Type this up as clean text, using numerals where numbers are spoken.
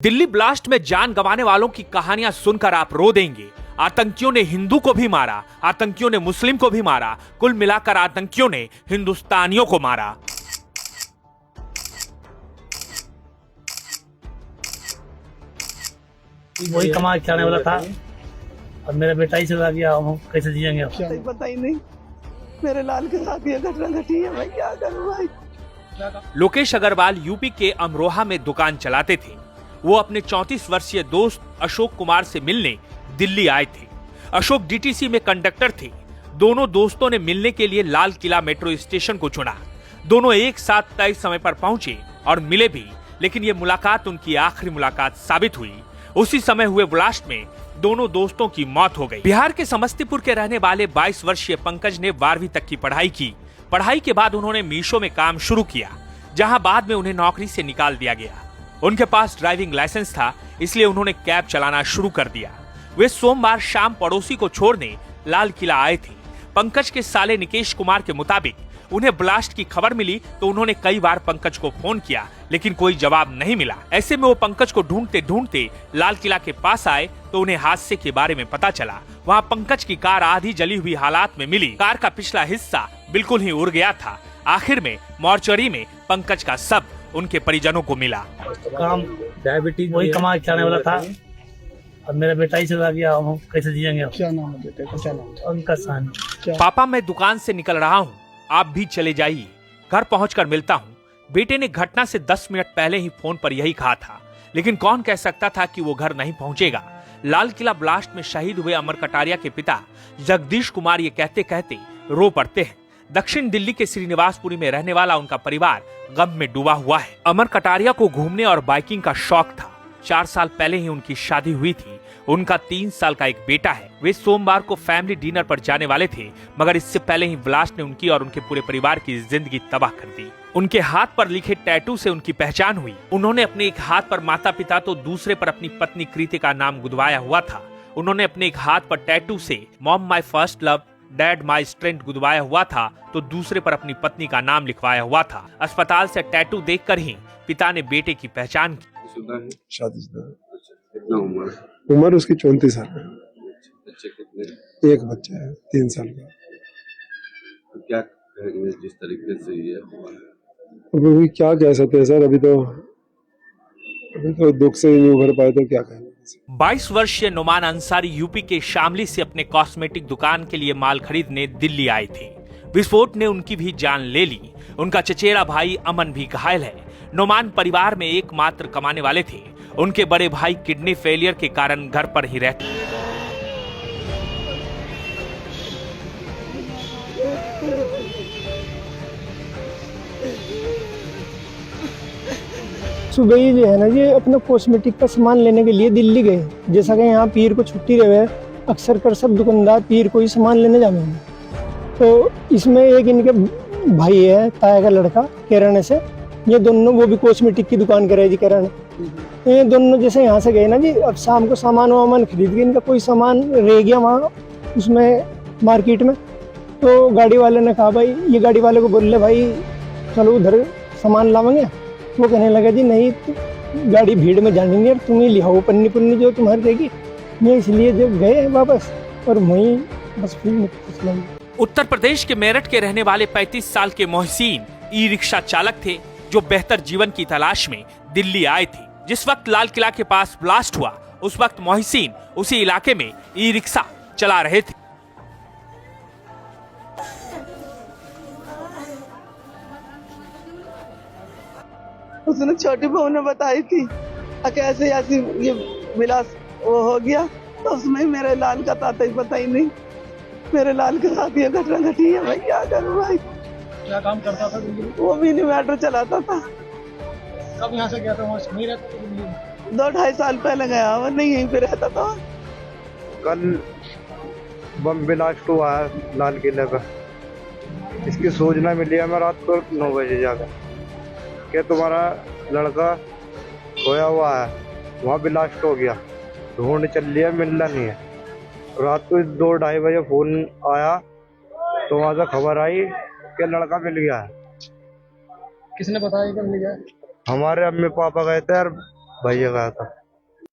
Delhi blast में जान गंवाने वालों की कहानियां सुनकर आप रो देंगे। आतंकियों ने हिंदू को भी मारा, आतंकियों ने मुस्लिम को भी मारा, कुल मिलाकर आतंकियों ने हिंदुस्तानियों को मारा। वही कमा के खाने वाला था और मेरा बेटा ही चला गया। हम कैसे जिएंगे? पता ही नहीं, मेरे लाल के साथ ये घटना घटी है। मैं क्या करूं भाई? लोकेश अग्रवाल यूपी के अमरोहा में दुकान चलाते थे। वो अपने 34 वर्षीय दोस्त अशोक कुमार से मिलने दिल्ली आए थे। अशोक डीटीसी में कंडक्टर थे। दोनों दोस्तों ने मिलने के लिए लाल किला मेट्रो स्टेशन को चुना। दोनों एक साथ तय समय पर पहुंचे और मिले भी, लेकिन ये मुलाकात उनकी आखिरी मुलाकात साबित हुई। उसी समय हुए ब्लास्ट में दोनों दोस्तों की मौत हो गई। बिहार के समस्तीपुर के रहने वाले 22 वर्षीय पंकज ने 12वीं तक की पढ़ाई की। पढ़ाई के बाद उन्होंने मीशो में काम शुरू किया, जहां बाद में उन्हें नौकरी से निकाल दिया गया। उनके पास ड्राइविंग लाइसेंस था, इसलिए उन्होंने कैब चलाना शुरू कर दिया। वे सोमवार शाम पड़ोसी को छोड़ने लाल किला आए थे। पंकज के साले निकेश कुमार के मुताबिक उन्हें ब्लास्ट की खबर मिली तो उन्होंने कई बार पंकज को फोन किया, लेकिन कोई जवाब नहीं मिला। ऐसे में वो पंकज को ढूंढते ढूंढते लाल किला के पास आए तो उन्हें हादसे के बारे में पता चला। वहाँ पंकज की कार आधी जली हुई हालात में मिली। कार का पिछला हिस्सा बिल्कुल ही उड़ गया था। आखिर में मोर्चरी में पंकज का शव उनके परिजनों को मिला। काम डायबिटीज वही कमा के खाने वाला था और मेरा बेटा ही चला गया। हम कैसे जिएंगे? क्या नाम है बेटे का? क्या नाम है? उनका सानी। पापा, मैं दुकान से निकल रहा हूँ, आप भी चले जाइए, घर पहुंचकर मिलता हूँ। बेटे ने घटना से 10 मिनट पहले ही फोन पर यही कहा था, लेकिन कौन कह सकता था कि वो घर नहीं पहुंचेगा। लाल किला ब्लास्ट में शहीद हुए अमर कटारिया के पिता जगदीश कुमार ये कहते कहते रो पड़ते हैं। दक्षिण दिल्ली के श्रीनिवासपुरी में रहने वाला उनका परिवार गम में डूबा हुआ है। अमर कटारिया को घूमने और बाइकिंग का शौक था। 4 साल पहले ही उनकी शादी हुई थी। उनका 3 साल का एक बेटा है। वे सोमवार को फैमिली डिनर पर जाने वाले थे, मगर इससे पहले ही ब्लास्ट ने उनकी और उनके पूरे परिवार की जिंदगी तबाह कर दी। उनके हाथ पर लिखे टैटू से उनकी पहचान हुई। उन्होंने अपने एक हाथ पर माता पिता तो दूसरे पर अपनी पत्नी कृति का नाम गुदवाया हुआ था। उन्होंने अपने एक हाथ पर टैटू से mom my first love, dad my strength गुदवाया हुआ था, तो दूसरे पर अपनी पत्नी का नाम लिखवाया हुआ था। अस्पताल से टैटू देखकर ही पिता ने बेटे की पहचान की। शादीशुदा है। कितना उम्र उसकी 34 साल है। बच्चे कितने? एक बच्चा है 3 साल का। तो क्या कहेंगे जिस तरीके से ये हुआ है? अभी क्या कह सकते हैं सर? अभी तो दुख से नहीं उभर पाए तो क्या कहेंगे। 22 वर्षीय नुमान अंसारी यूपी के शामली से अपने कॉस्मेटिक दुकान के लिए माल खरीदने दिल्ली आए थे। विस्फोट ने उनकी भी जान ले ली। उनका चचेरा भाई अमन भी घायल है। नुमान परिवार में एकमात्र कमाने वाले थे। उनके बड़े भाई किडनी फेलियर के कारण घर पर ही रहते। सुबह ही जो है ना जी, अपना कॉस्मेटिक का सामान लेने के लिए दिल्ली गए। जैसा कि यहाँ पीर को छुट्टी रहे, अक्सर कर सब दुकानदार पीर को ही सामान लेने जाते हैं। तो इसमें एक इनके भाई है, ताया का लड़का, किरण से। ये दोनों, वो भी कॉस्मेटिक की दुकान करे जी, किरण। तो ये दोनों जैसे यहाँ से गए ना जी, अब शाम को सामान वामान खरीद के, इनका कोई सामान रह गया वहाँ उसमें मार्केट में। तो गाड़ी वाले ने कहा भाई, ये गाड़ी वाले को बोल ले भाई चलो उधर सामान लावेंगे। वो कहने लगा जी नहीं, गाड़ी भीड़ में जानी नहीं, तुम ही लिहाओ पन्नी पुन्नी जो तुम्हारी रहेगी। ये इसलिए जब गए वापस और वहीं बस फिर। उत्तर प्रदेश के मेरठ के रहने वाले 35 साल के मोहसिन ई रिक्शा चालक थे, जो बेहतर जीवन की तलाश में दिल्ली आए थे। जिस वक्त लाल किला के पास ब्लास्ट हुआ, उस वक्त मोहसिन उसी इलाके में ई रिक्शा चला रहे थे। उसने छोटी बहू ने बताई थी कैसे ऐसी ये मिला वो हो गया। तो उसमें मेरे लाल का ताता ही पता ही नहीं, मेरे लाल के साथ ये घटना घटी है। मैं क्या करूं भाई? क्या काम करता था? वो मिनी मेट्रो चलाता था। कब यहाँ से गया था? वहाँ नहीं रहता? 2-2.5 साल पहले गया, वो नहीं यहीं पे रहता था। कल बम ब्लास्ट हुआ है लाल किले पर। इसकी सूचना मिली है मैं रात को 9 बजे जाकर कि तुम्हारा लड़का खोया हुआ है, वहाँ ब्लास्ट हो गया, ढूंढ चल लिया, मिलना नहीं है। रात को 2-2:30 बजे फोन आया तो वहाँ से खबर आई कि लड़का मिल गया है। किसने बताया कि मिल गया? हमारे अम्मी पापा गए थे और भैया गया था।